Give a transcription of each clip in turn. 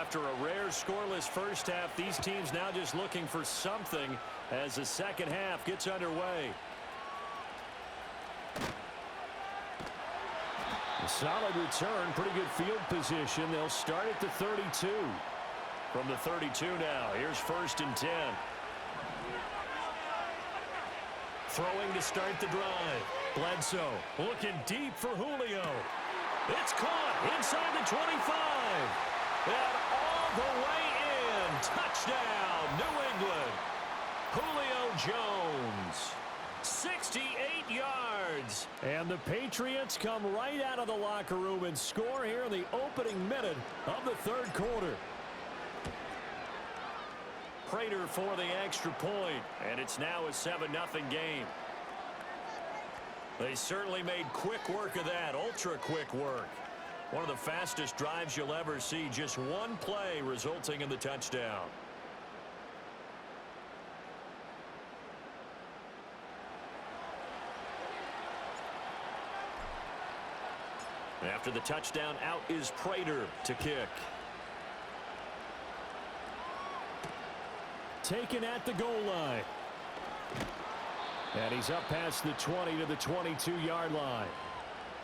After a rare scoreless first half, these teams now just looking for something as the second half gets underway. A solid return, pretty good field position. They'll start at the 32. From the 32 now, here's 1st and 10. Throwing to start the drive. Bledsoe looking deep for Julio. It's caught inside the 25. And all the way in. Touchdown, New England. Julio Jones. 68 yards. And the Patriots come right out of the locker room and score here in the opening minute of the third quarter. Prater for the extra point, and it's now a 7-0 game. They certainly made quick work of that, ultra-quick work. One of the fastest drives you'll ever see, just one play resulting in the touchdown. After the touchdown, out is Prater to kick. Taken at the goal line. And he's up past the 20 to the 22-yard line.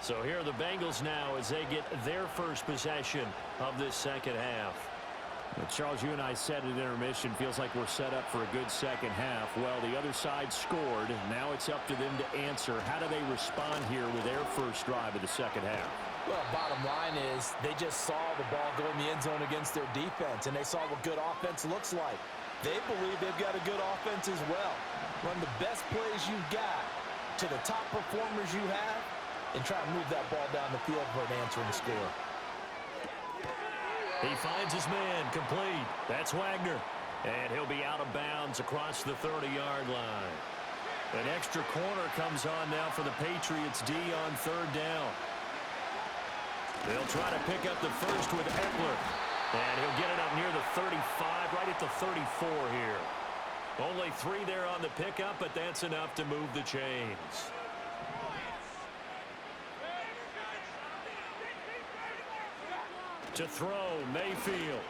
So here are the Bengals now as they get their first possession of this second half. Well, Charles, you and I said at intermission, feels like we're set up for a good second half. Well, the other side scored. Now it's up to them to answer. How do they respond here with their first drive of the second half? Well, bottom line is they just saw the ball go in the end zone against their defense, and they saw what good offense looks like. They believe they've got a good offense as well. Run the best plays you've got to the top performers you have and try to move that ball down the field for an answering score. He finds his man complete. That's Wagner. And he'll be out of bounds across the 30-yard line. An extra corner comes on now for the Patriots D on third down. They'll try to pick up the first with Eckler. And he'll get it up near the 35, right at the 34 here. Only 3 there on the pickup, but that's enough to move the chains. To throw, Mayfield.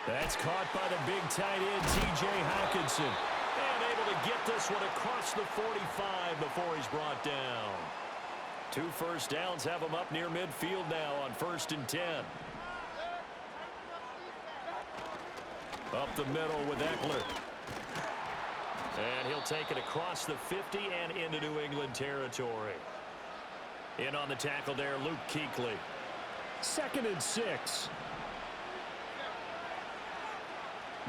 That's caught by the big tight end, T.J. Hockenson. And able to get this one across the 45 before he's brought down. 2 first downs have him up near midfield now on 1st and 10. Up the middle with Eckler. And he'll take it across the 50 and into New England territory. In on the tackle there, Luke Kuechly. 2nd and 6.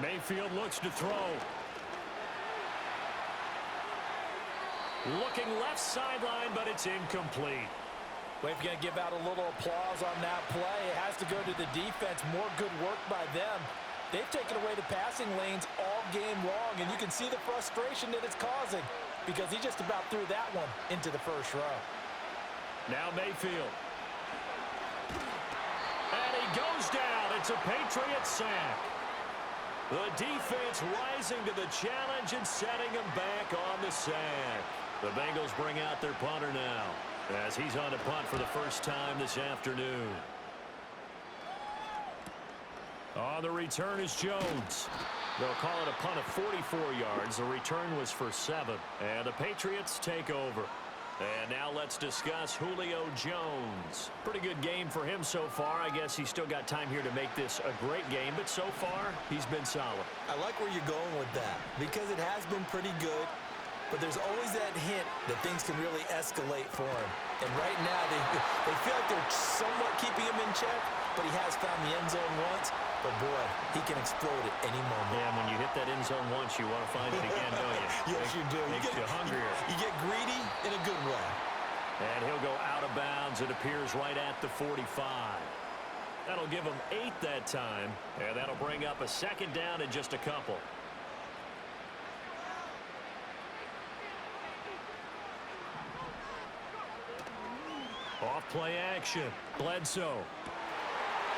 Mayfield looks to throw. Looking left sideline, but it's incomplete. Well, if you're going to give out a little applause on that play, it has to go to the defense. More good work by them. They've taken away the passing lanes all game long, and you can see the frustration that it's causing because he just about threw that one into the first row. Now Mayfield. And he goes down. It's a Patriot sack. The defense rising to the challenge and setting him back on the sack. The Bengals bring out their punter now as he's on to punt for the first time this afternoon. On the return is Jones. They'll call it a punt of 44 yards. The return was for 7. And the Patriots take over. And now let's discuss Julio Jones. Pretty good game for him so far. I guess he's still got time here to make this a great game, but so far, he's been solid. I like where you're going with that because it has been pretty good, but there's always that hint that things can really escalate for him. And right now, they feel like they're somewhat keeping him in check, but he has found the end zone once. But, boy, he can explode at any moment. Yeah, and when you hit that end zone once, you want to find it again, don't you? Yes, you do. Makes you hungrier. You get greedy in a good way. And he'll go out of bounds. It appears right at the 45. That'll give him 8 that time. And that'll bring up a second down in just a couple. Off play action. Bledsoe.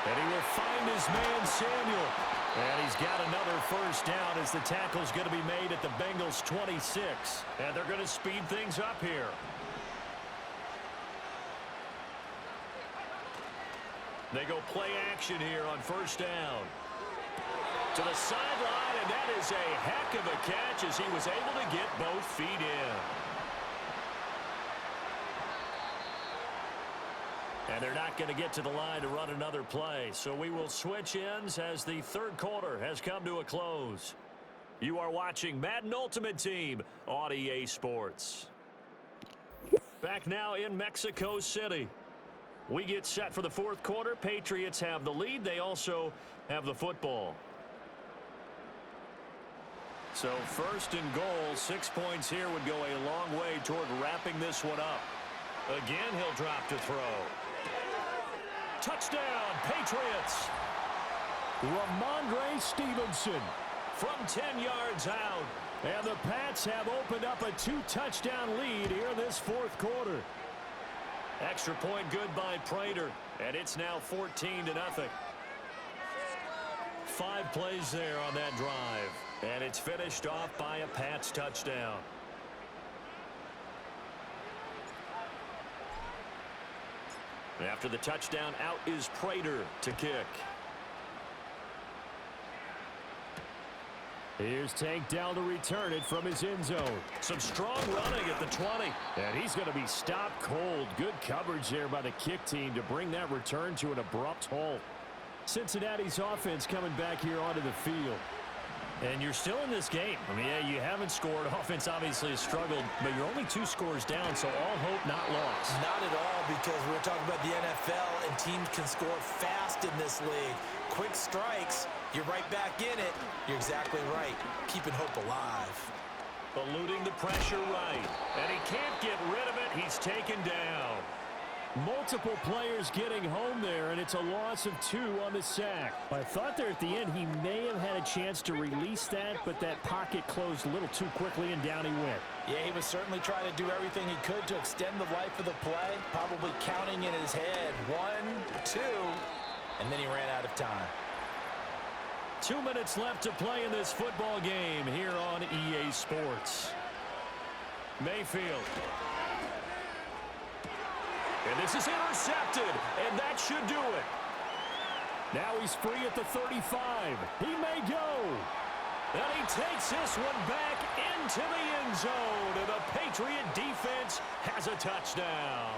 And he will find his man, Samuel. And he's got another first down as the tackle's going to be made at the Bengals' 26. And they're going to speed things up here. They go play action here on first down. To the sideline, and that is a heck of a catch as he was able to get both feet in. And they're not going to get to the line to run another play. So we will switch ends as the third quarter has come to a close. You are watching Madden Ultimate Team on EA Sports. Back now in Mexico City. We get set for the fourth quarter. Patriots have the lead. They also have the football. So first and goal, 6 points here would go a long way toward wrapping this one up. Again, he'll drop to throw. Touchdown, Patriots. Ramondre Stevenson from 10 yards out. And the Pats have opened up a 2-touchdown lead here in this fourth quarter. Extra point good by Prater, and it's now 14-0. 5 plays there on that drive, and it's finished off by a Pats touchdown. After the touchdown, out is Prater to kick. Here's Tank down to return it from his end zone. Some strong running at the 20. And he's going to be stopped cold. Good coverage there by the kick team to bring that return to an abrupt halt. Cincinnati's offense coming back here onto the field. And you're still in this game. I mean, yeah, you haven't scored. Offense obviously has struggled, but you're only 2 scores down, so all hope not lost. Not at all, because we're talking about the NFL, and teams can score fast in this league. Quick strikes, you're right back in it. You're exactly right. Keeping hope alive. Eluding the pressure right. And he can't get rid of it. He's taken down. Multiple players getting home there, and it's a loss of 2 on the sack. I thought there at the end he may have had a chance to release that, but that pocket closed a little too quickly, and down he went. Yeah, he was certainly trying to do everything he could to extend the life of the play, probably counting in his head 1, 2, and then he ran out of time. 2 minutes left to play in this football game here on EA Sports. Mayfield. And this is intercepted, and that should do it. Now he's free at the 35. He may go. And he takes this one back into the end zone, and the Patriot defense has a touchdown.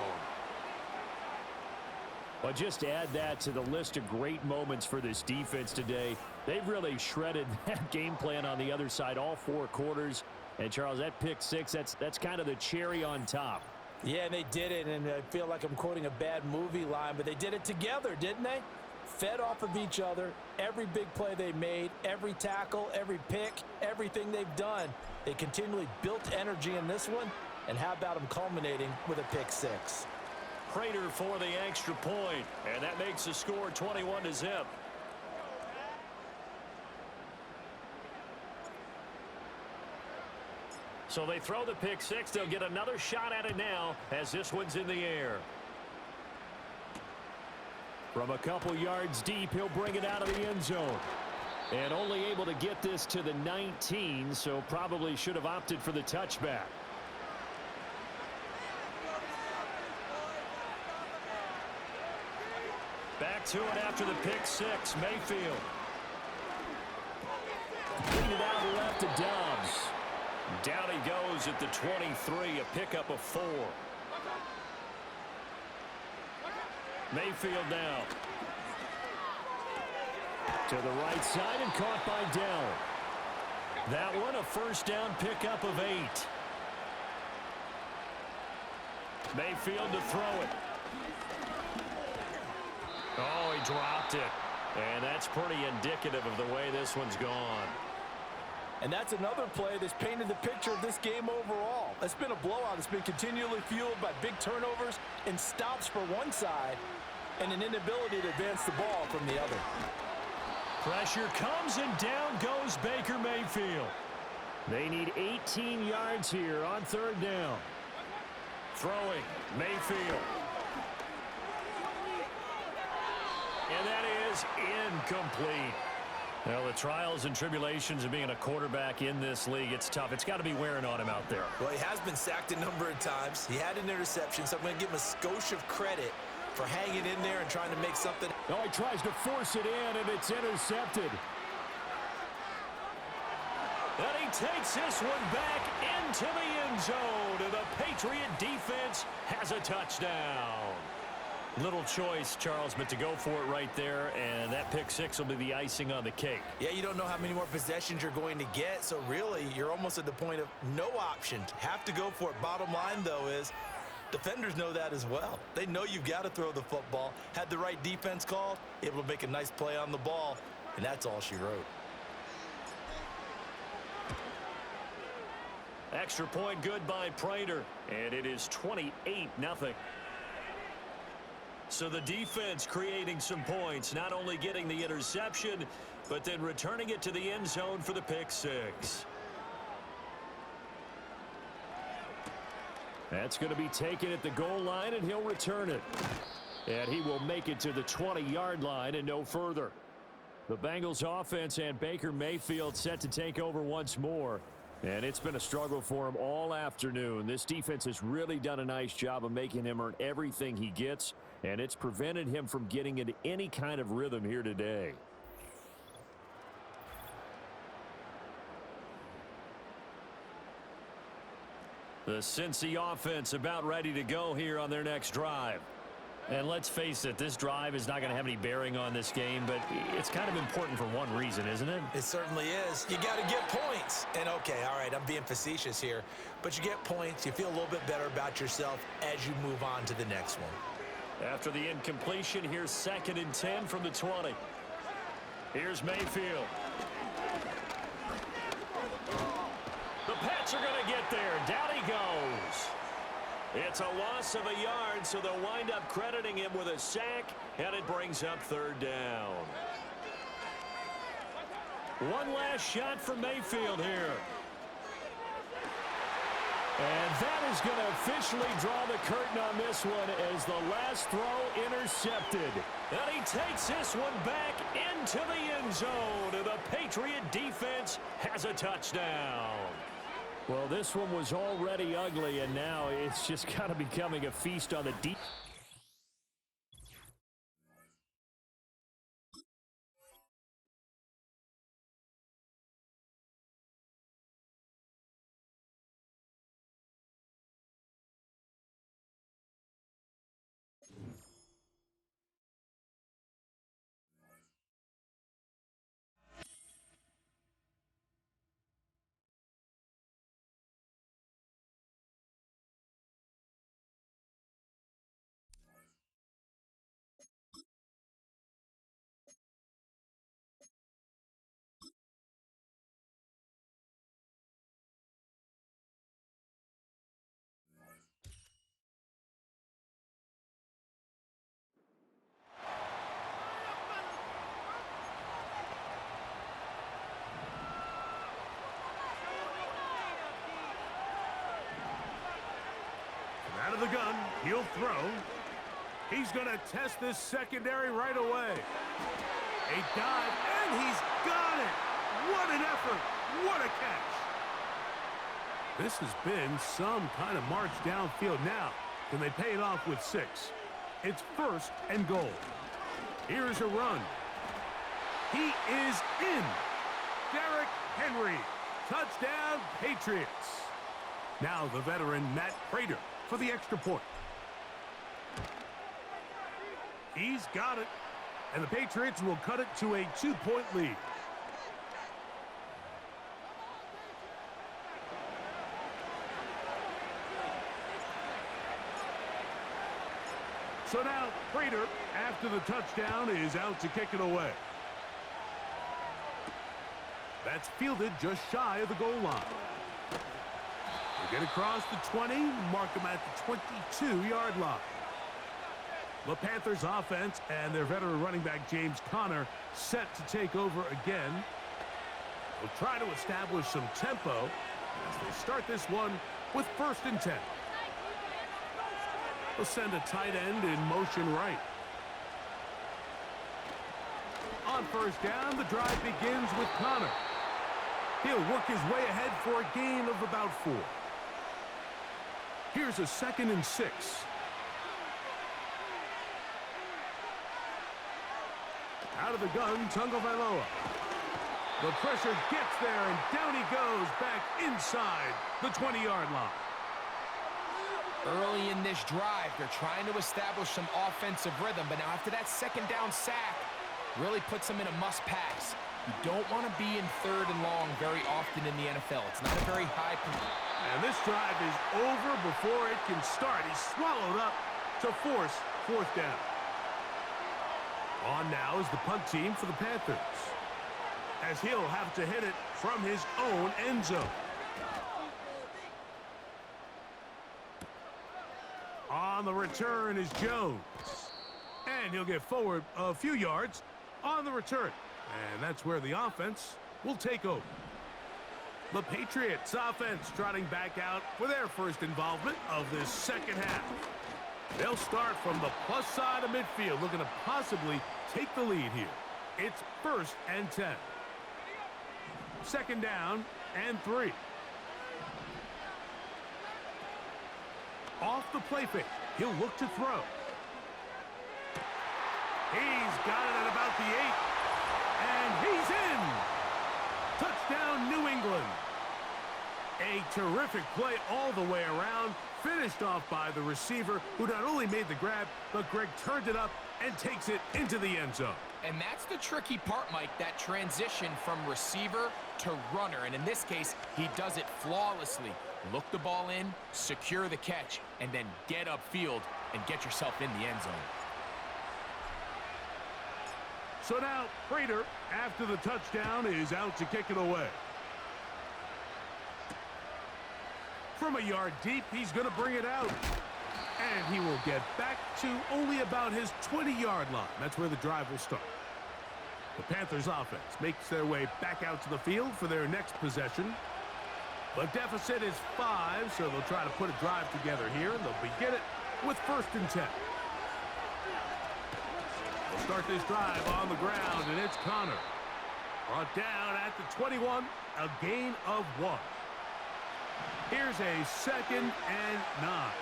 Well, just add that to the list of great moments for this defense today. They've really shredded that game plan on the other side all 4 quarters. And, Charles, that pick 6, that's kind of the cherry on top. Yeah, and they did it, and I feel like I'm quoting a bad movie line, but they did it together, didn't they? Fed off of each other, every big play they made, every tackle, every pick, everything they've done. They continually built energy in this one, and how about them culminating with a pick 6? Prater for the extra point, and that makes the score 21-0. So they throw the pick 6. They'll get another shot at it now as this one's in the air. From a couple yards deep, he'll bring it out of the end zone. And only able to get this to the 19, so probably should have opted for the touchback. Back to it after the pick 6. Mayfield. Clean it out left to Dobbs. Down he goes at the 23, a pickup of 4. Mayfield now. To the right side and caught by Dell. That one a first down pickup of 8. Mayfield to throw it. Oh, he dropped it. And that's pretty indicative of the way this one's gone. And that's another play that's painted the picture of this game overall. It's been a blowout. It's been continually fueled by big turnovers and stops for one side and an inability to advance the ball from the other. Pressure comes, and down goes Baker Mayfield. They need 18 yards here on third down. Throwing, Mayfield. And that is incomplete. Well, the trials and tribulations of being a quarterback in this league, it's tough. It's got to be wearing on him out there. Well, he has been sacked a number of times. He had an interception, so I'm going to give him a skosh of credit for hanging in there and trying to make something. Oh, he tries to force it in, and it's intercepted. And he takes this one back into the end zone, and the Patriot defense has a touchdown. Little choice, Charles, but to go for it right there, and that pick six will be the icing on the cake. Yeah, you don't know how many more possessions you're going to get, so really you're almost at the point of no option. Have to go for it. Bottom line, though, is defenders know that as well. They know you've got to throw the football. Had the right defense called, able to make a nice play on the ball, and that's all she wrote. Extra point good by Prater, and it is 28-0. So the defense creating some points, not only getting the interception, but then returning it to the end zone for the pick six. That's going to be taken at the goal line, and he'll return it. And he will make it to the 20-yard line and no further. The Bengals offense and Baker Mayfield set to take over once more. And it's been a struggle for him all afternoon. This defense has really done a nice job of making him earn everything he gets, and it's prevented him from getting into any kind of rhythm here today. The Cincy offense about ready to go here on their next drive. And let's face it, this drive is not going to have any bearing on this game, but it's kind of important for one reason, isn't it? It certainly is. You got to get points. And, okay, all right, I'm being facetious here, but you get points, you feel a little bit better about yourself as you move on to the next one. After the incompletion, here's 2nd and 10 from the 20. Here's Mayfield. The Pats are going to get there. Down he goes. It's a loss of a yard, so they'll wind up crediting him with a sack, and it brings up 3rd down. One last shot from Mayfield here. And that is going to officially draw the curtain on this one as the last throw intercepted. And he takes this one back into the end zone, and the Patriot defense has a touchdown. Well, this one was already ugly, and now it's just kind of becoming a feast on the deep. Out of the gun, he'll throw. He's going to test this secondary right away. A dive, and he's got it! What an effort! What a catch! This has been some kind of march downfield now. Can they pay it off with 6? It's 1st and goal. Here's a run. He is in. Derrick Henry. Touchdown, Patriots. Now the veteran Matt Prater for the extra point. He's got it, and the Patriots will cut it to a 2-point lead. So now Prater, after the touchdown, is out to kick it away. That's fielded just shy of the goal line. They get across the 20, mark them at the 22-yard line. The Panthers offense and their veteran running back James Conner set to take over again. They'll try to establish some tempo as they start this one with 1st and 10. They'll send a tight end in motion right. On 1st down, the drive begins with Conner. He'll work his way ahead for a gain of about 4. Here's a 2nd and 6. out of the gun, Tagovailoa. The pressure gets there, and down he goes back inside the 20-yard line. Early in this drive, they're trying to establish some offensive rhythm, but now after that second down sack, really puts them in a must-pass. You don't want to be in third and long very often in the NFL. It's not a very high... And this drive is over before it can start. He's swallowed up to force fourth down. On now is the punt team for the Panthers, as he'll have to hit it from his own end zone. On the return is Jones. And he'll get forward a few yards on the return. And that's where the offense will take over. The Patriots offense trotting back out for their first involvement of this second half. They'll start from the plus side of midfield, looking to possibly take the lead here. It's 1st and 10. 2nd down and 3. Off the play fake, he'll look to throw. He's got it at about the 8. And he's in! Touchdown, New England. A terrific play all the way around, finished off by the receiver, who not only made the grab, but Greg turned it up and takes it into the end zone. And that's the tricky part, Mike, that transition from receiver to runner. And in this case, he does it flawlessly. Look the ball in, secure the catch, and then get upfield and get yourself in the end zone. So now, Prater, after the touchdown, is out to kick it away. From a yard deep, he's going to bring it out. And he will get back to only about his 20-yard line. That's where the drive will start. The Panthers offense makes their way back out to the field for their next possession. The deficit is 5, so they'll try to put a drive together here, and they'll begin it with 1st and 10. They'll start this drive on the ground, and it's Connor. Brought down at the 21, a gain of 1. Here's a 2nd and 9.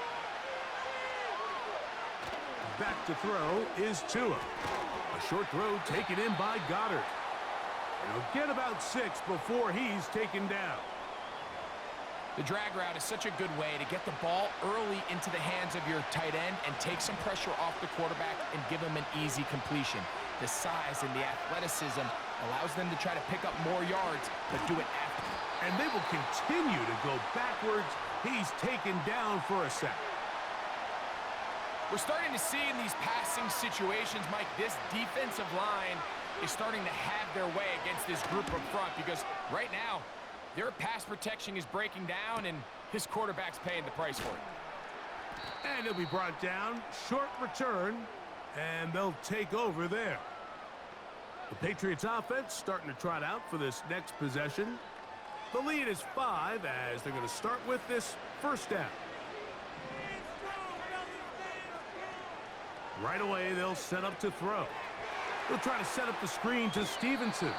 Back to throw is Tua. A short throw taken in by Goddard. And he'll get about 6 before he's taken down. The drag route is such a good way to get the ball early into the hands of your tight end and take some pressure off the quarterback and give him an easy completion. The size and the athleticism allows them to try to pick up more yards, but do it after. And they will continue to go backwards. He's taken down for a sack. We're starting to see in these passing situations, Mike, this defensive line is starting to have their way against this group up front, because right now, their pass protection is breaking down, and his quarterback's paying the price for it. And he'll be brought down. Short return, and they'll take over there. The Patriots offense starting to trot out for this next possession. The lead is 5 as they're going to start with this 1st down. Right away, they'll set up to throw. They'll try to set up the screen to Stevenson.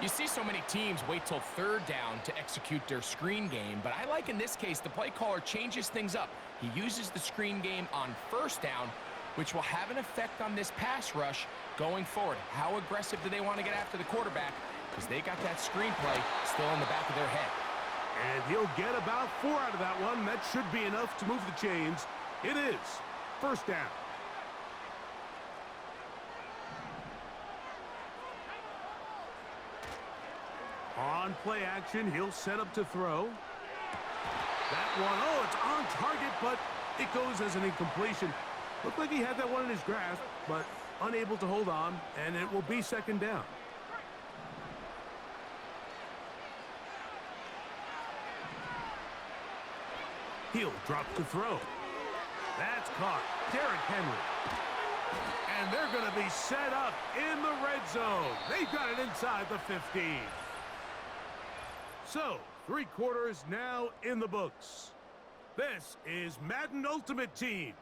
You see so many teams wait till 3rd down to execute their screen game, but I like in this case the play caller changes things up. He uses the screen game on 1st down, which will have an effect on this pass rush going forward. How aggressive do they want to get after the quarterback? Because they got that screen play still in the back of their head. And he'll get about 4 out of that one. That should be enough to move the chains. It is 1st down. On play action, he'll set up to throw. That one, oh, it's on target, but it goes as an incompletion. Looked like he had that one in his grasp, but unable to hold on, and it will be 2nd down. He'll drop to throw. That's caught. Derrick Henry. And they're going to be set up in the red zone. They've got it inside the 15. So, 3 quarters now in the books. This is Madden Ultimate Team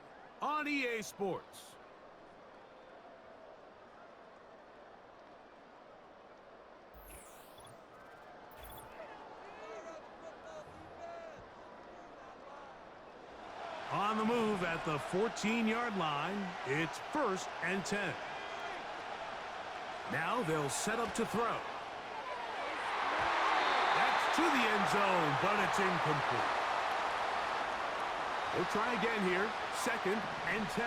on EA Sports. On the move at the 14-yard line, it's 1st and 10. Now they'll set up to throw. That's to the end zone, but it's incomplete. They'll try again here. 2nd and 10.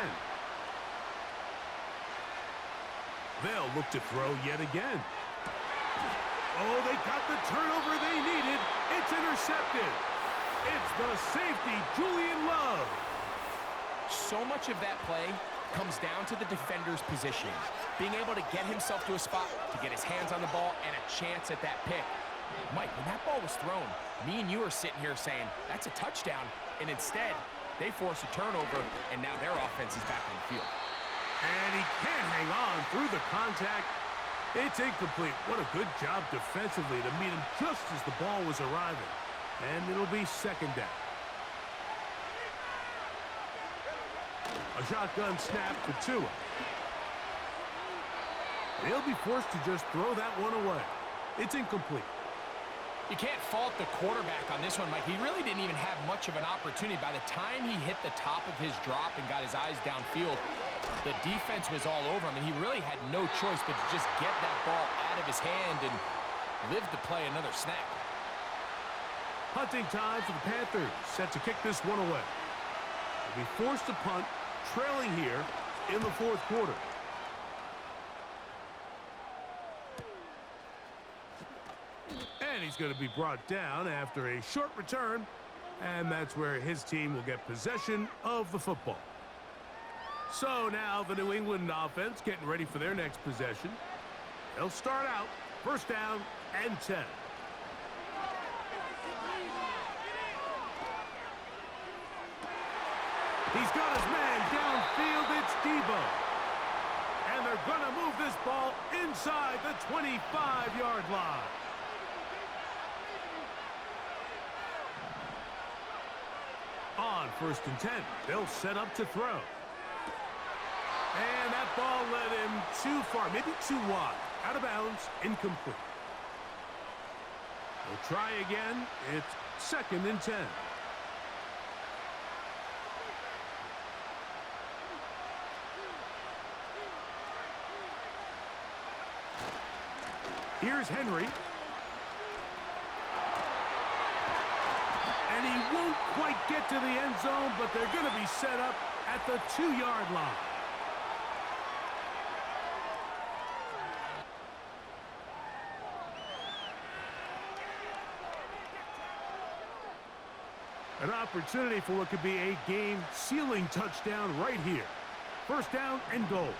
They'll look to throw yet again. Oh, they got the turnover they needed. It's intercepted. It's the safety, Julian Love. So much of that play comes down to the defender's position. Being able to get himself to a spot, to get his hands on the ball, and a chance at that pick. Mike, when that ball was thrown, me and you are sitting here saying, that's a touchdown. And instead, they force a turnover, and now their offense is back on the field. And he can't hang on through the contact. It's incomplete. What a good job defensively to meet him just as the ball was arriving. And it'll be 2nd down. A shotgun snap for Tua. They'll be forced to just throw that one away. It's incomplete. You can't fault the quarterback on this one, Mike. He really didn't even have much of an opportunity. By the time he hit the top of his drop and got his eyes downfield, the defense was all over him, and he really had no choice but to just get that ball out of his hand and live to play another snap. Punting time for the Panthers, set to kick this one away. They'll be forced to punt, trailing here in the 4th quarter. And he's going to be brought down after a short return, and that's where his team will get possession of the football. So now the New England offense getting ready for their next possession. They'll start out 1st down and 10. He's got his man downfield. It's Debo. And they're going to move this ball inside the 25-yard line. On 1st and 10, they'll set up to throw. And that ball led him too far, maybe too wide. Out of bounds, incomplete. They'll try again. It's 2nd and 10. Here's Henry. And he won't quite get to the end zone, but they're going to be set up at the 2-yard line. An opportunity for what could be a game-sealing touchdown right here. 1st down and goal.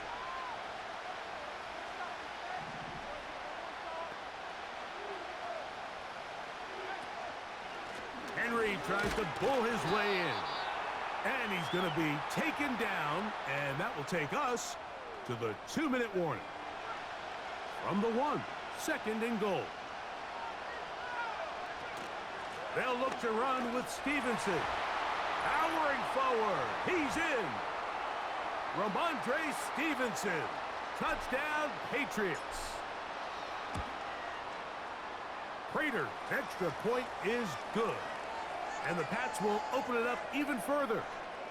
Henry tries to bull his way in. And he's going to be taken down, and that will take us to the 2-minute warning. From the 1, 2nd and goal. They'll look to run with Stevenson. Powering forward. He's in. Ramondre Stevenson. Touchdown, Patriots. Prater's extra point is good. And the Pats will open it up even further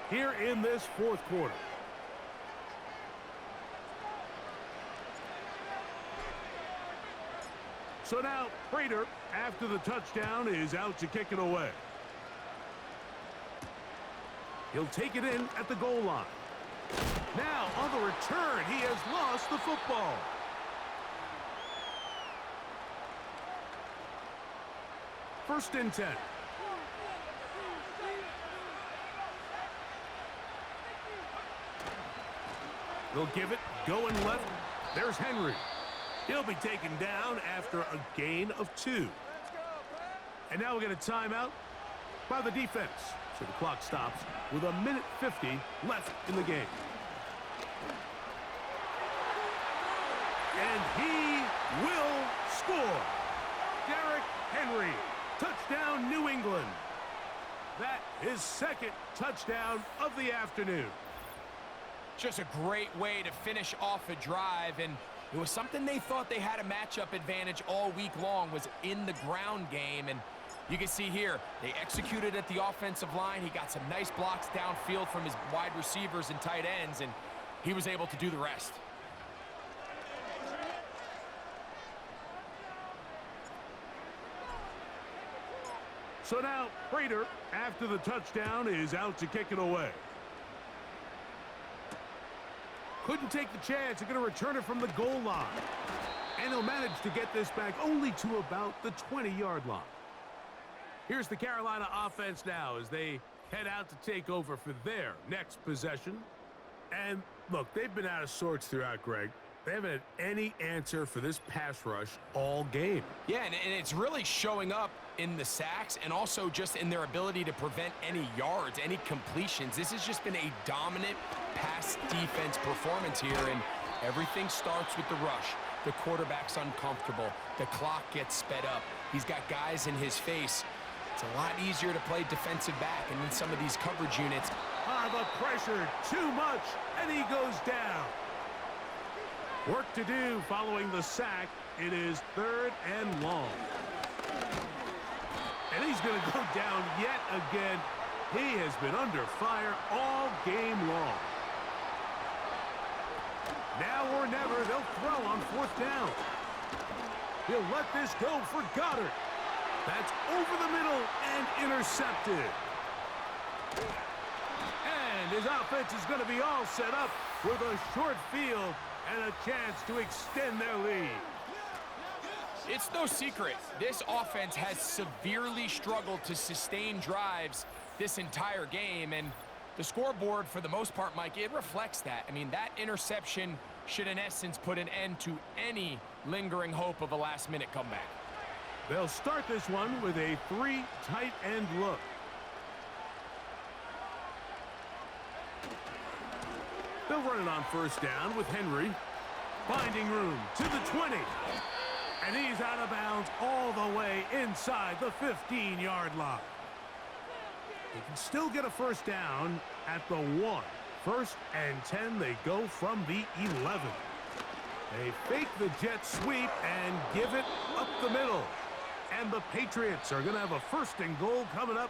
here in this 4th quarter. So now Prater, after the touchdown, is out to kick it away. He'll take it in at the goal line. Now, on the return, he has lost the football. First and 10. They'll give it, going left. There's Henry. He'll be taken down after a gain of 2. And now we get a timeout by the defense. So the clock stops with 1:50 left in the game. And he will score. Derrick Henry. Touchdown, New England. That is 2nd touchdown of the afternoon. Just a great way to finish off a drive, and it was something they thought they had a matchup advantage all week long, was in the ground game. And you can see here, they executed at the offensive line. He got some nice blocks downfield from his wide receivers and tight ends, and he was able to do the rest. So now Prater, after the touchdown, is out to kick it away. Couldn't take the chance. They're going to return it from the goal line. And he'll manage to get this back only to about the 20-yard line. Here's the Carolina offense now as they head out to take over for their next possession. And look, they've been out of sorts throughout, Greg. They haven't had any answer for this pass rush all game. Yeah, and it's really showing up in the sacks and also just in their ability to prevent any yards, any completions. This has just been a dominant pass defense performance here, and everything starts with the rush. The quarterback's uncomfortable. The clock gets sped up. He's got guys in his face. It's a lot easier to play defensive back, and in some of these coverage units. The pressure, too much, and he goes down. Work to do following the sack. It is 3rd and long. And he's going to go down yet again. He has been under fire all game long. Now or never, they'll throw on 4th down. He'll let this go for Goddard. That's over the middle and intercepted. And his offense is going to be all set up with a short field and a chance to extend their lead. It's no secret, this offense has severely struggled to sustain drives this entire game, and the scoreboard, for the most part, Mike, it reflects that. I mean, that interception should, in essence, put an end to any lingering hope of a last-minute comeback. They'll start this one with a 3 tight end look. They'll run it on 1st down with Henry. Finding room to the 20. And he's out of bounds all the way inside the 15-yard line. They can still get a 1st down at the 1. 1st and 10, they go from the 11. They fake the jet sweep and give it up the middle. And the Patriots are going to have a 1st and goal coming up.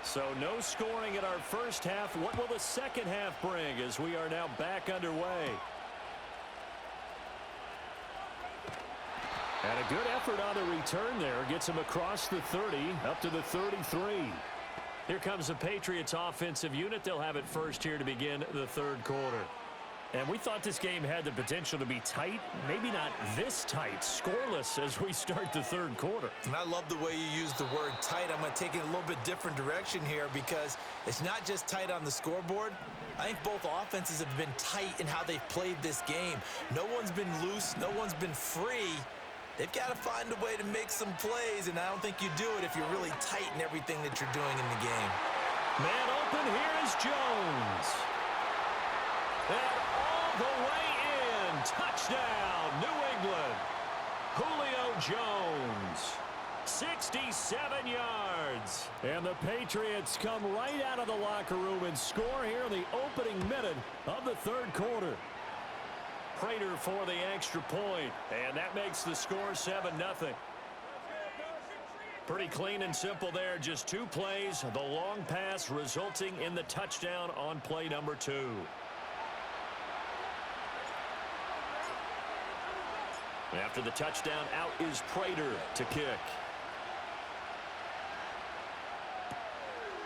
So no scoring in our first half. What will the second half bring as we are now back underway? And a good effort on the return there. Gets him across the 30, up to the 33. Here comes the Patriots offensive unit. They'll have it first here to begin the 3rd quarter. And we thought this game had the potential to be tight. Maybe not this tight. Scoreless as we start the 3rd quarter. And I love the way you use the word tight. I'm going to take it a little bit different direction here because it's not just tight on the scoreboard. I think both offenses have been tight in how they've played this game. No one's been loose. No one's been free. They've got to find a way to make some plays, and I don't think you do it if you're really tight in everything that you're doing in the game. Man open, here is Jones. And all the way in. Touchdown, New England. Julio Jones. 67 yards. And the Patriots come right out of the locker room and score here in the opening minute of the 3rd quarter. Prater for the extra point, and that makes the score 7-0. Pretty clean and simple there. Just 2 plays. The long pass resulting in the touchdown on play number 2. After the touchdown, out is Prater to kick.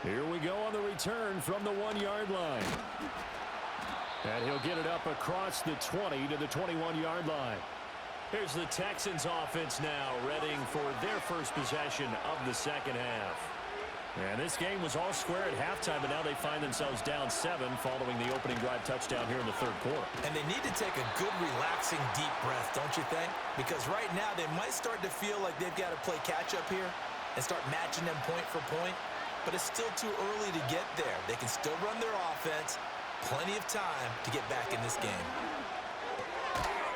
Here we go on the return from the 1-yard line. And he'll get it up across the 20 to the 21-yard line. Here's the Texans offense now, readying for their first possession of the second half. And this game was all square at halftime, but now they find themselves down 7 following the opening drive touchdown here in the 3rd quarter. And they need to take a good, relaxing, deep breath, don't you think? Because right now they might start to feel like they've got to play catch-up here and start matching them point for point. but it's still too early to get there. They can still run their offense. Plenty of time to get back in this game.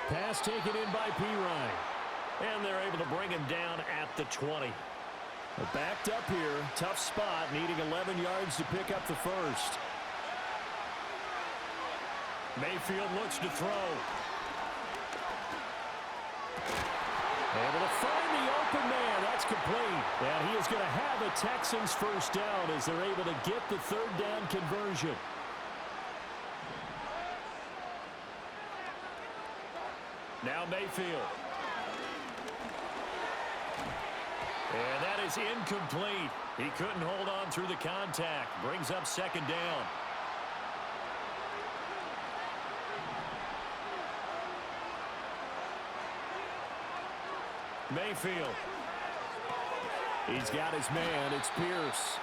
Pass taken in by Pirine. And they're able to bring him down at the 20. Backed up here. Tough spot, needing 11 yards to pick up the first. Mayfield looks to throw. Able to find the open man. That's complete. And he is going to have a Texans first down as they're able to get the third down conversion. Now Mayfield. And that is incomplete. He couldn't hold on through the contact. Brings up second down. Mayfield. He's got his man. It's Pierce.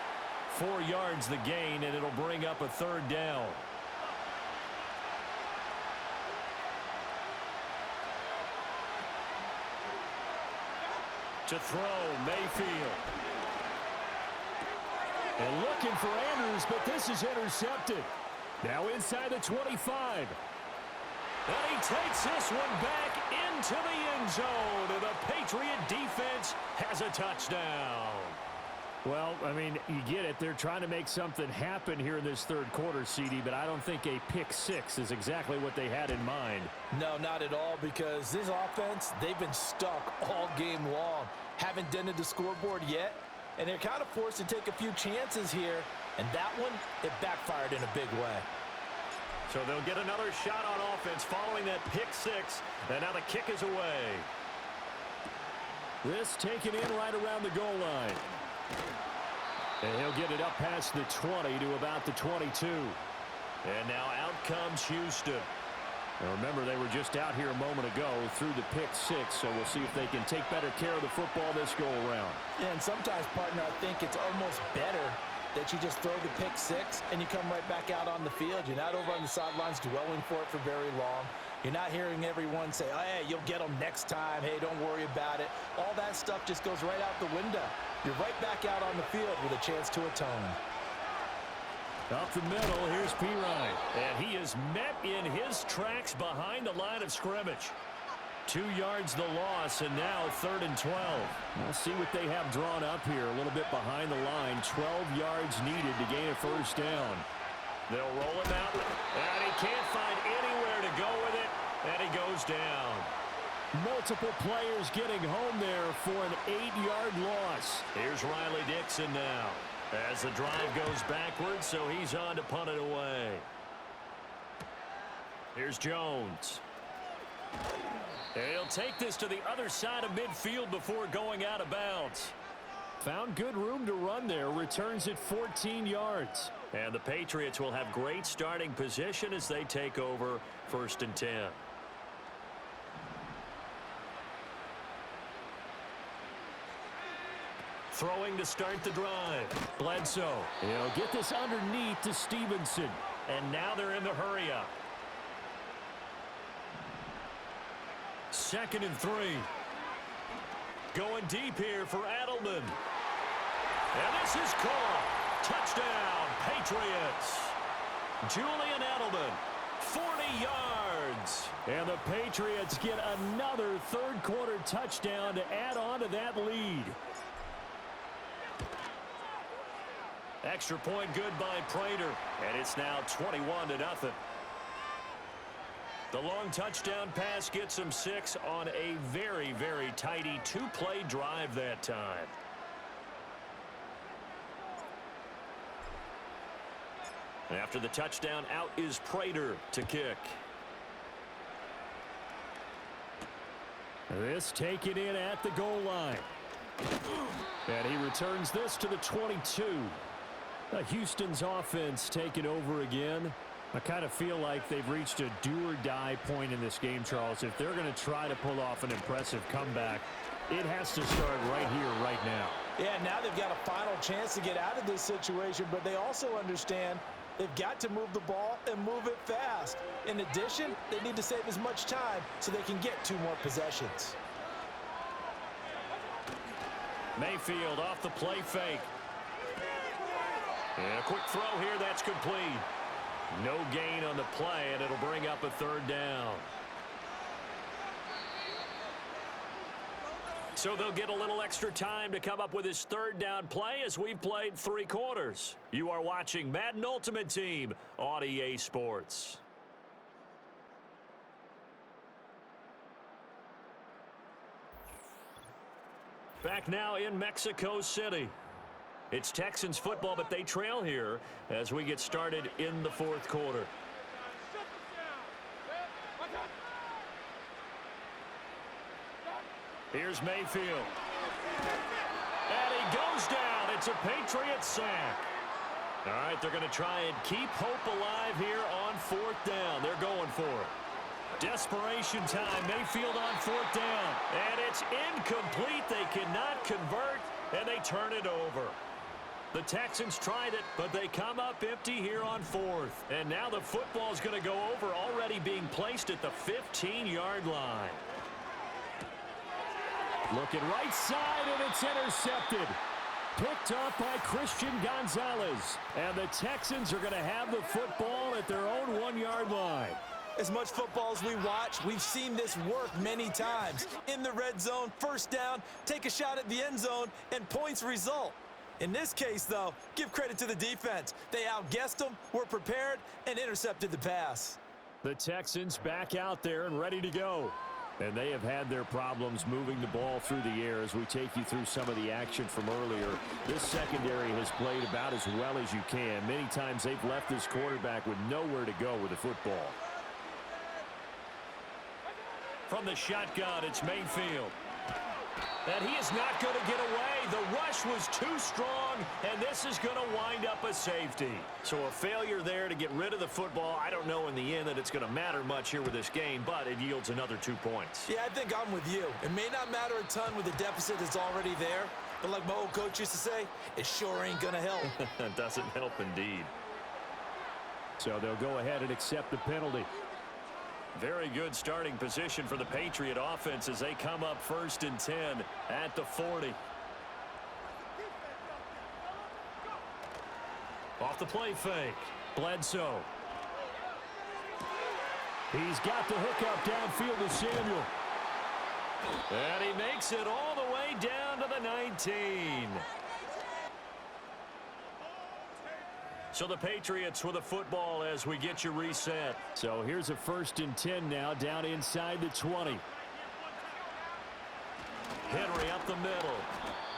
4 yards the gain, and it'll bring up a third down. To throw, Mayfield. And looking for Andrews, but this is intercepted. Now inside the 25. And he takes this one back into the end zone, and the Patriot defense has a touchdown. Well, I mean, you get it. They're trying to make something happen here in this third quarter, CD, but I don't think a pick six is exactly what they had in mind. No, not at all, because this offense, they've been stuck all game long. Haven't dented the scoreboard yet, and they're kind of forced to take a few chances here, and that one, it backfired in a big way. So they'll get another shot on offense following that pick six, and now the kick is away. This taken in right around the goal line. And he'll get it up past the 20 to about the 22. And now out comes Houston. Now remember, they were just out here a moment ago through the pick six, so we'll see if they can take better care of the football this go-around. Yeah, and sometimes, partner, I think it's almost better that you just throw the pick six and you come right back out on the field. You're not over on the sidelines dwelling for it for very long. You're not hearing everyone say, oh, hey, you'll get them next time. Hey, don't worry about it. All that stuff just goes right out the window. You're right back out on the field with a chance to atone. Up the middle, here's Pirine. And he is met in his tracks behind the line of scrimmage. 2 yards the loss, and now 3rd and 12. We'll see what they have drawn up here. A little bit behind the line. 12 yards needed to gain a first down. They'll roll him out, and he can't find anywhere to go with it, and he goes down. Multiple players getting home there for an 8-yard loss. Here's Riley Dixon now as the drive goes backwards, so he's on to punt it away. Here's Jones. He'll take this to the other side of midfield before going out of bounds. Found good room to run there. Returns it 14 yards. And the Patriots will have great starting position as they take over 1st and 10. Throwing to start the drive. Bledsoe. He'll get this underneath to Stevenson. And now they're in the hurry-up. 2nd and 3. Going deep here for Adelman. And this is caught. Touchdown, Patriots. Julian Adelman, 40 yards. And the Patriots get another third quarter touchdown to add on to that lead. Extra point good by Prater, and it's now 21-0. The long touchdown pass gets them 6 on a very, very tidy 2-play drive that time. After the touchdown, out is Prater to kick. This taken in at the goal line. And he returns this to the 22. Houston's offense taking over again. I kind of feel like they've reached a do-or-die point in this game, Charles. If they're going to try to pull off an impressive comeback, it has to start right here, right now. Yeah, now they've got a final chance to get out of this situation, but they also understand they've got to move the ball and move it fast. In addition, they need to save as much time so they can get 2 more possessions. Mayfield off the play fake. And a quick throw here, that's complete. No gain on the play, and it'll bring up a third down. So they'll get a little extra time to come up with his third down play as we've played 3 quarters. You are watching Madden Ultimate Team on EA Sports. Back now in Mexico City. It's Texans football, but they trail here as we get started in the 4th quarter. Here's Mayfield. And he goes down. It's a Patriot sack. All right, they're going to try and keep hope alive here on 4th down. They're going for it. Desperation time. Mayfield on 4th down. And it's incomplete. They cannot convert, and they turn it over. The Texans tried it, but they come up empty here on 4th. And now the football's going to go over, already being placed at the 15-yard line. Looking right side, and it's intercepted. Picked up by Christian Gonzalez. And the Texans are going to have the football at their own 1-yard line. As much football as we watch, we've seen this work many times. In the red zone, first down, take a shot at the end zone, and points result. In this case, though, give credit to the defense. They outguessed them, were prepared, and intercepted the pass. The Texans back out there and ready to go. And they have had their problems moving the ball through the air as we take you through some of the action from earlier. This secondary has played about as well as you can. Many times they've left this quarterback with nowhere to go with the football. From the shotgun, it's Mayfield. And he is not going to get away. The rush was too strong, and this is going to wind up a safety. So a failure there to get rid of the football. I don't know in the end that it's going to matter much here with this game, but it yields another 2 points. Yeah, I think I'm with you. It may not matter a ton with the deficit that's already there, but like my old coach used to say, it sure ain't going to help. It doesn't help indeed. So they'll go ahead and accept the penalty. Very good starting position for the Patriot offense as they come up 1st and 10 at the 40. Off the play fake. Bledsoe. He's got the hookup downfield to Samuel. And he makes it all the way down to the 19. So the Patriots with the football as we get you reset. So here's a 1st and 10 now down inside the 20. Henry up the middle.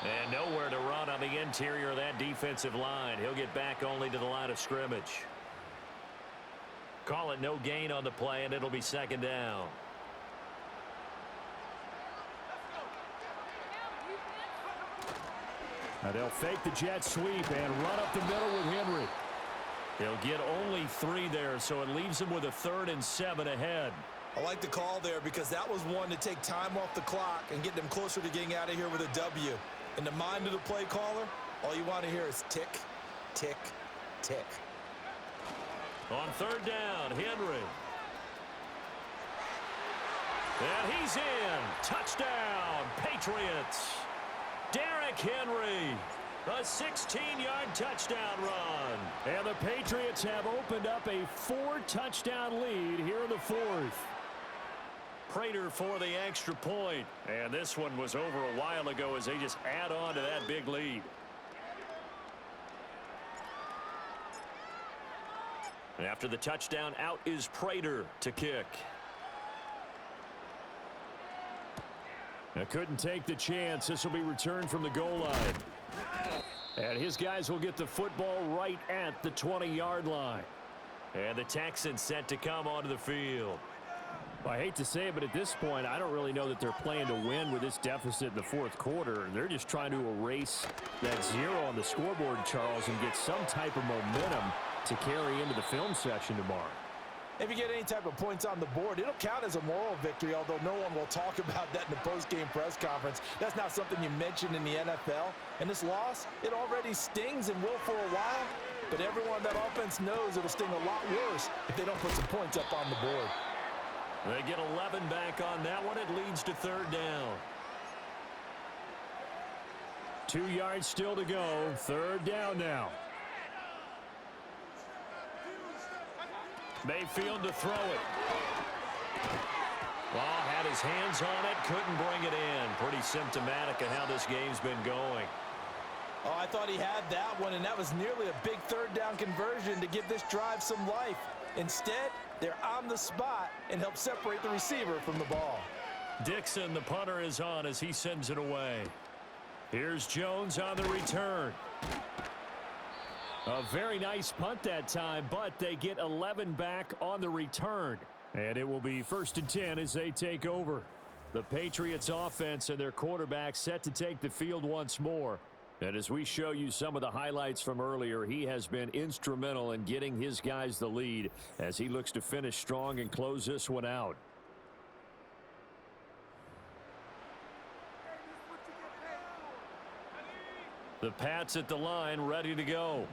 And nowhere to run on the interior of that defensive line. He'll get back only to the line of scrimmage. Call it no gain on the play, and it'll be 2nd down. Now they'll fake the jet sweep and run up the middle with Henry. He'll get only 3 there, so it leaves him with a 3rd and 7 ahead. I like the call there because that was one to take time off the clock and get them closer to getting out of here with a W. In the mind of the play caller, all you want to hear is tick, tick, tick. On 3rd down, Henry. And he's in. Touchdown, Patriots. Derrick Henry. A 16-yard touchdown run. And the Patriots have opened up a 4-touchdown lead here in the 4th. Prater for the extra point. And this one was over a while ago as they just add on to that big lead. And after the touchdown, out is Prater to kick. Now couldn't take the chance. This will be returned from the goal line. And his guys will get the football right at the 20-yard line. And the Texans set to come onto the field. Well, I hate to say it, but at this point, I don't really know that they're playing to win with this deficit in the 4th quarter. They're just trying to erase that 0 on the scoreboard, Charles, and get some type of momentum to carry into the film section tomorrow. If you get any type of points on the board, it'll count as a moral victory, although no one will talk about that in the post-game press conference. That's not something you mention in the NFL. And this loss, it already stings and will for a while, but everyone on that offense knows it'll sting a lot worse if they don't put some points up on the board. They get 11 back on that one. It leads to 3rd down. 2 yards still to go. 3rd down now. Mayfield to throw it. Well, had his hands on it, couldn't bring it in. Pretty symptomatic of how this game's been going. Oh, I thought he had that one, and that was nearly a big third down conversion to give this drive some life. Instead, they're on the spot and help separate the receiver from the ball. Dixon, the punter, is on as he sends it away. Here's Jones on the return. A very nice punt that time, but they get 11 back on the return. And it will be 1st and 10 as they take over. The Patriots offense and their quarterback set to take the field once more. And as we show you some of the highlights from earlier, he has been instrumental in getting his guys the lead as he looks to finish strong and close this one out. The Pats at the line, ready to go.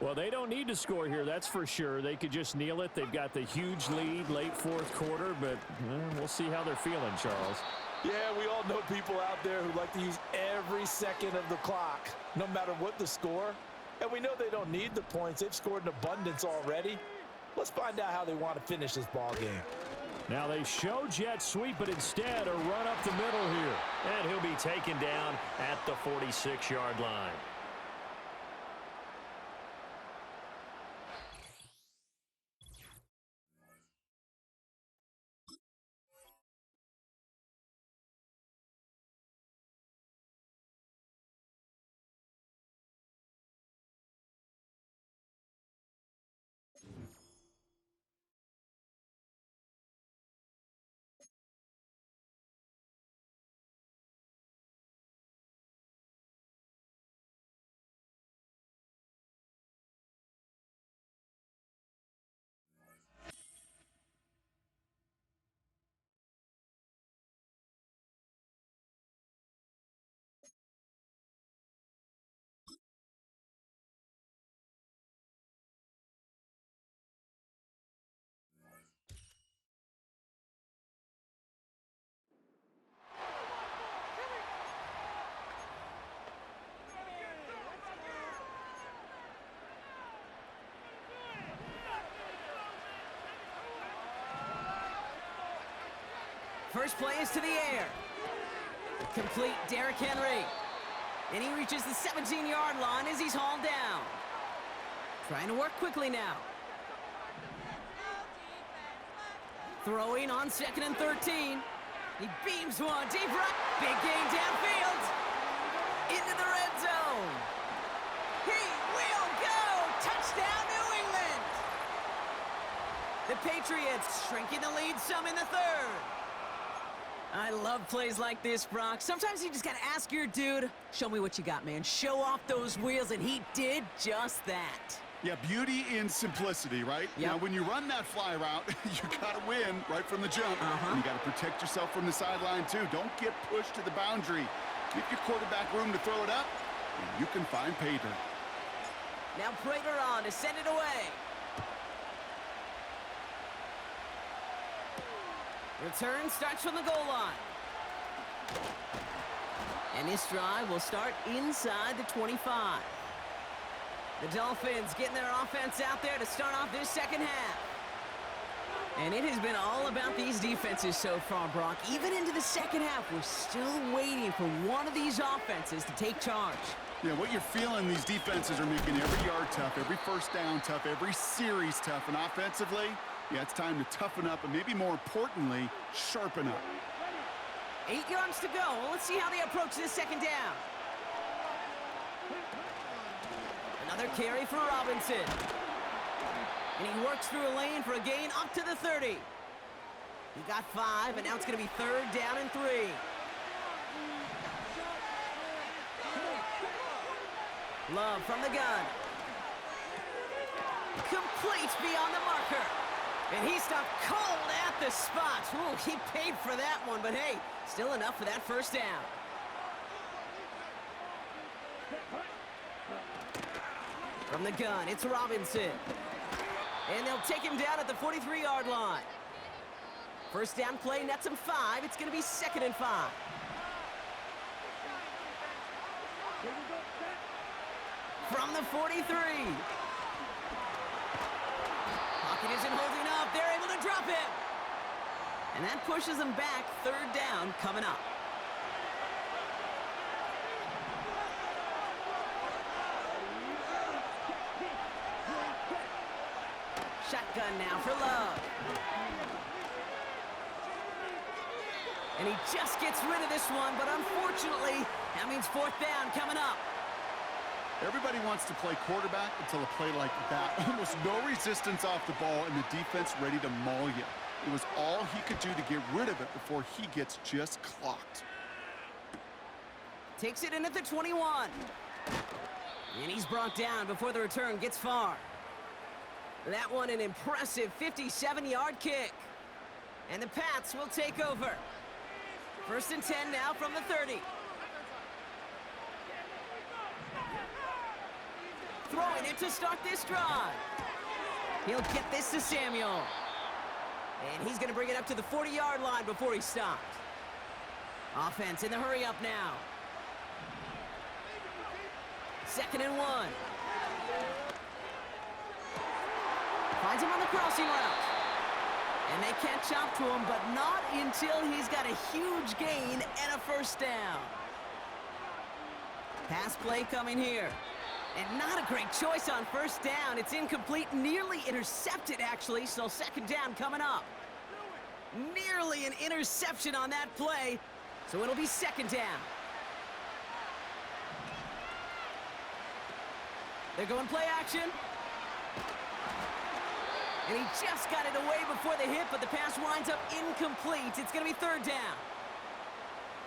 Well, they don't need to score here, that's for sure. They could just kneel it. They've got the huge lead late fourth quarter, but we'll see how they're feeling, Charles. Yeah, we all know people out there who like to use every second of the clock, no matter what the score. And we know they don't need the points. They've scored in abundance already. Let's find out how they want to finish this ball game. Now they show jet sweep, but instead a run up the middle here. And he'll be taken down at the 46-yard line. First play is to the air. Complete Derrick Henry. And he reaches the 17-yard line as he's hauled down. Trying to work quickly now. Throwing on 2nd and 13. He beams one deep right. Big gain downfield. Into the red zone. He will go. Touchdown, New England. The Patriots shrinking the lead some in the third. I love plays like this, Brock. Sometimes you just got to ask your dude, show me what you got, man. Show off those wheels, and he did just that. Yeah, beauty in simplicity, right? Yep. Now, when you run that fly route, you got to win right from the jump. And you got to protect yourself from the sideline, too. Don't get pushed to the boundary. Give your quarterback room to throw it up, and you can find pay dirt. Now Prater on to send it away. Return starts from the goal line. And this drive will start inside the 25. The Dolphins getting their offense out there to start off this second half. And it has been all about these defenses so far, Brock. Even into the second half, we're still waiting for one of these offenses to take charge. Yeah, what you're feeling, these defenses are making every yard tough, every first down tough, every series tough. And offensively, yeah, it's time to toughen up and maybe more importantly, sharpen up. 8 yards to go. Let's see how they approach this second down. Another carry for Robinson. And he works through a lane for a gain up to the 30. He got 5, and now it's going to be 3rd down and 3. Love from the gun. Complete beyond the marker. And he stopped cold at the spot. Ooh, he paid for that one, but hey, still enough for that first down. From the gun, it's Robinson. And they'll take him down at the 43-yard line. First down play nets him 5. It's going to be 2nd and 5. From the 43. Pocket isn't holding up. drop him. And that pushes them back. Third down coming up. Shotgun now for Love. And he just gets rid of this one, but unfortunately, that means fourth down coming up. Everybody wants to play quarterback until a play like that. Almost no resistance off the ball and the defense ready to maul you. It was all he could do to get rid of it before he gets just clocked. Takes it in at the 21. And he's brought down before the return gets far. That one an impressive 57-yard kick. And the Pats will take over. First and 10 now from the 30. Throwing it to start this drive. He'll get this to Samuel. And he's going to bring it up to the 40-yard line before he stops. Offense in the hurry up now. Second and 1. Finds him on the crossing route. And they catch up to him, but not until he's got a huge gain and a first down. Pass play coming here. And not a great choice on first down. It's incomplete, nearly intercepted, actually, so second down coming up. Nearly an interception on that play, so it'll be second down. They're going play action. And he just got it away before the hit, but the pass winds up incomplete. It's going to be third down.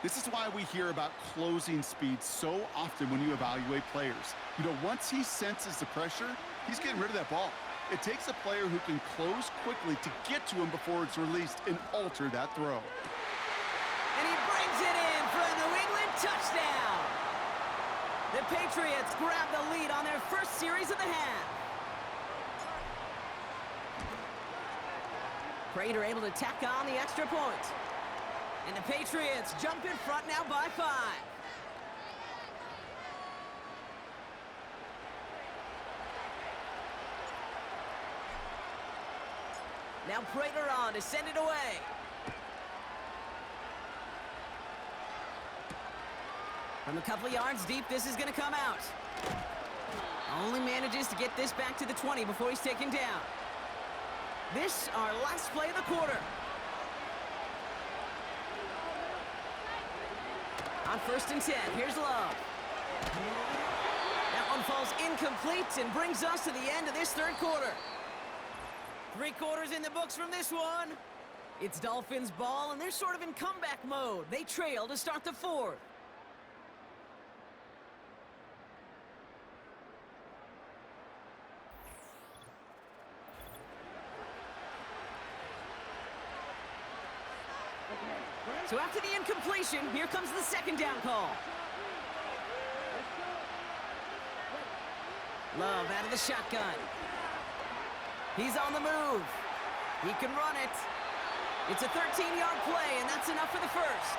This is why we hear about closing speed so often when you evaluate players. You know, once he senses the pressure, he's getting rid of that ball. It takes a player who can close quickly to get to him before it's released and alter that throw. And he brings it in for a New England touchdown. The Patriots grab the lead on their first series of the half. Prater able to tack on the extra point. And the Patriots jump in front now by 5. Now Prater on to send it away. From a couple of yards deep, this is going to come out. Only manages to get this back to the 20 before he's taken down. This, our last play of the quarter. On first and 10, here's Love. That one falls incomplete and brings us to the end of this third quarter. 3 quarters in the books from this one. It's Dolphins ball, and they're sort of in comeback mode. They trail to start the fourth. So after the incompletion, here comes the second down call. Love out of the shotgun. He's on the move. He can run it. It's a 13-yard play, and that's enough for the first.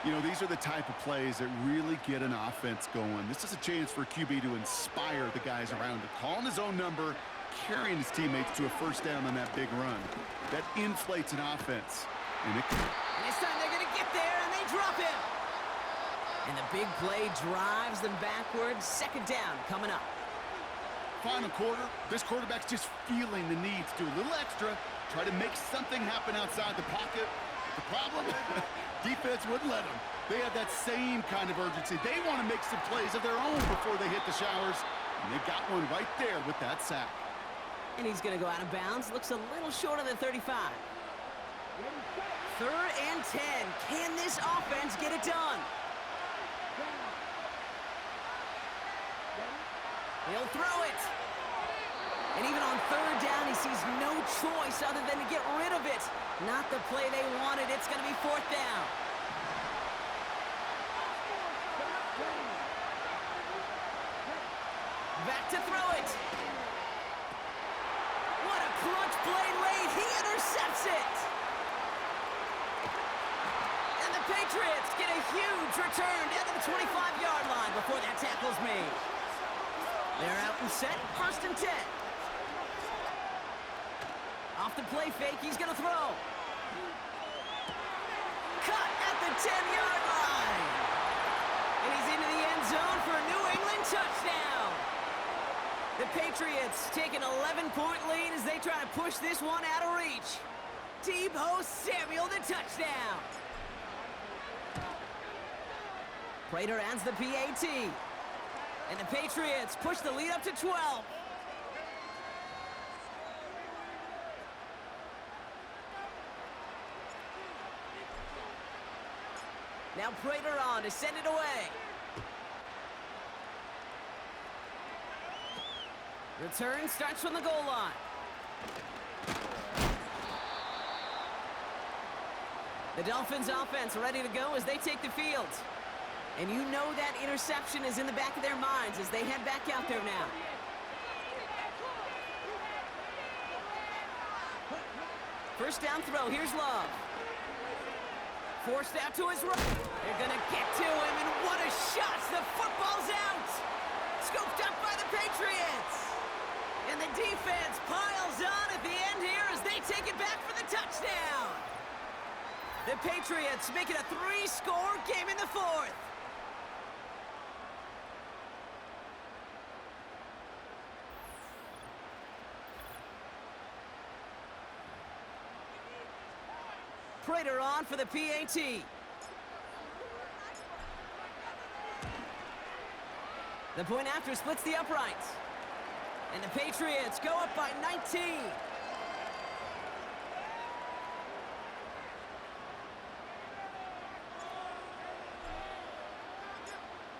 You know, these are the type of plays that really get an offense going. This is a chance for QB to inspire the guys around him. Calling his own number, carrying his teammates to a first down on that big run. That inflates an offense. And this time they're going to get there, and they drop him. And the big play drives them backwards. Second down coming up. Final quarter, this quarterback's just feeling the need to do a little extra, try to make something happen outside the pocket. The problem? Defense wouldn't let them. They have that same kind of urgency. They want to make some plays of their own before they hit the showers. And they got one right there with that sack. And he's going to go out of bounds. Looks a little short of the 35. Third and 10. Can this offense get it done? He'll throw it. And even on third down, he sees no choice other than to get rid of it. Not the play they wanted. It's going to be fourth down. Back to throw it. What a clutch play late. He intercepts it. And the Patriots get a huge return down to the 25-yard line before that tackle's made. They're out and set, first and 10. Off the the play fake. He's going to throw. Cut at the 10-yard line. And he's into the end zone for a New England touchdown. The Patriots take an 11-point lead as they try to push this one out of reach. Deebo Samuel, the touchdown. Prater adds the PAT. And the Patriots push the lead up to 12. Now Prater on to send it away. Return starts from the goal line. The Dolphins offense ready to go as they take the field. And you know that interception is in the back of their minds as they head back out there now. First down throw, here's Love. Forced out to his right. They're going to get to him, and what a shot! The football's out! Scooped up by the Patriots! And the defense piles on at the end here as they take it back for the touchdown! The Patriots make it a 3-score game in the fourth. Prater on for the PAT. The point after splits the uprights. And the Patriots go up by 19.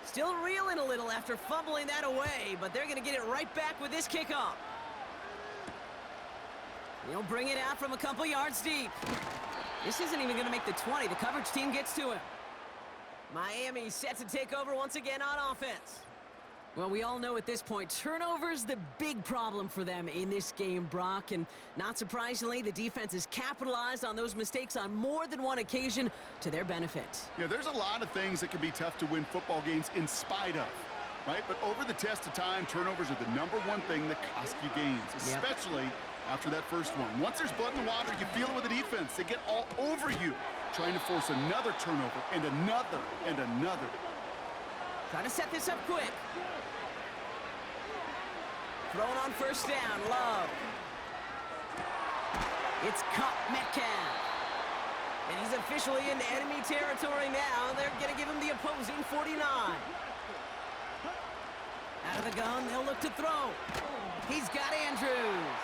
Still reeling a little after fumbling that away, but they're going to get it right back with this kickoff. He'll bring it out from a couple yards deep. This isn't even going to make the 20. The coverage team gets to him. Miami set to take over once again on offense. Well, we all know at this point, turnovers the big problem for them in this game, Brock. And not surprisingly, the defense has capitalized on those mistakes on more than one occasion to their benefit. Yeah, there's a lot of things that can be tough to win football games in spite of, right? But over the test of time, turnovers are the #1 thing that cost you games, especially after that first one. Once there's blood in the water, you feel it with the defense. They get all over you, trying to force another turnover and another and another. Trying to set this up quick. Thrown on first down, Love. It's caught Metcalf. And he's officially in enemy territory now. They're going to give him the opposing 49. Out of the gun, they'll look to throw. He's got Andrews.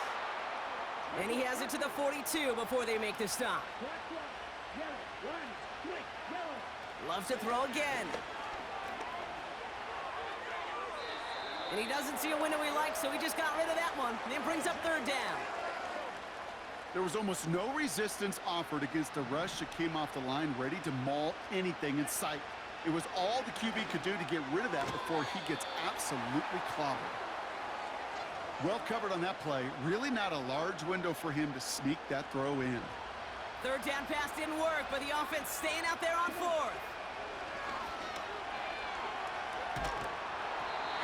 And he has it to the 42 before they make the stop. Love to throw again. And he doesn't see a window he likes, so he just got rid of that one. And it brings up third down. There was almost no resistance offered against a rush that came off the line ready to maul anything in sight. It was all the QB could do to get rid of that before he gets absolutely clobbered. Well covered on that play. Really not a large window for him to sneak that throw in. Third down pass didn't work, but the offense staying out there on fourth.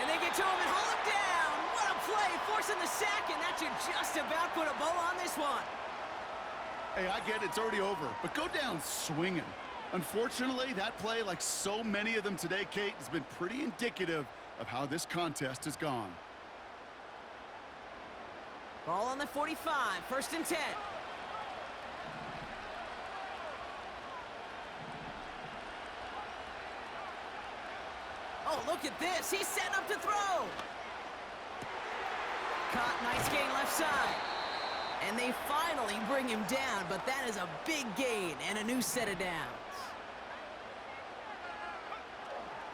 And they get to him and haul him down. What a play, forcing the sack, and that should just about put a bow on this one. Hey, I get it, it's already over, but go down swinging. Unfortunately, that play, like so many of them today, Kate, has been pretty indicative of how this contest has gone. Ball on the 45, first and 10. Oh, look at this. He's set up to throw. Caught, nice gain left side. And they finally bring him down, but that is a big gain and a new set of downs.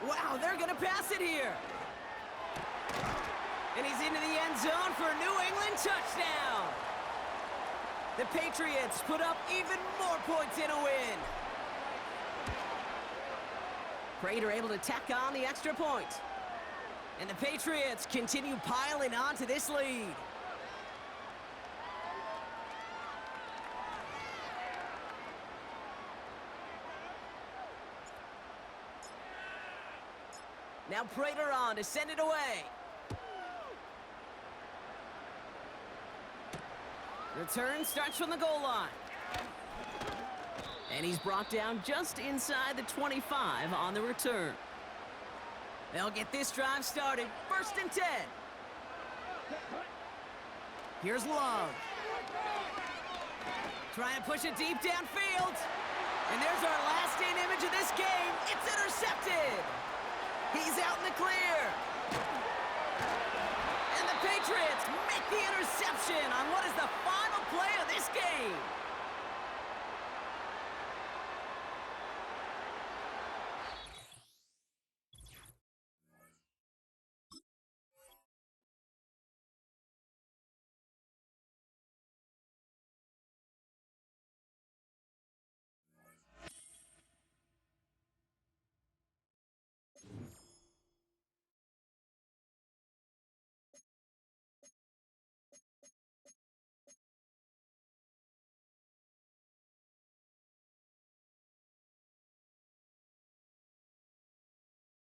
Wow, they're going to pass it here. And he's into the end zone for a New England touchdown. The Patriots put up even more points in a win. Prater able to tack on the extra point. And the Patriots continue piling on to this lead. Now Prater on to send it away. Return starts from the goal line. And he's brought down just inside the 25 on the return. They'll get this drive started. 1st and 10. Here's Love. Trying to push it deep downfield. And there's our last-in image of this game. It's intercepted. He's out in the clear. And the Patriots make the interception on what is the final play of this game.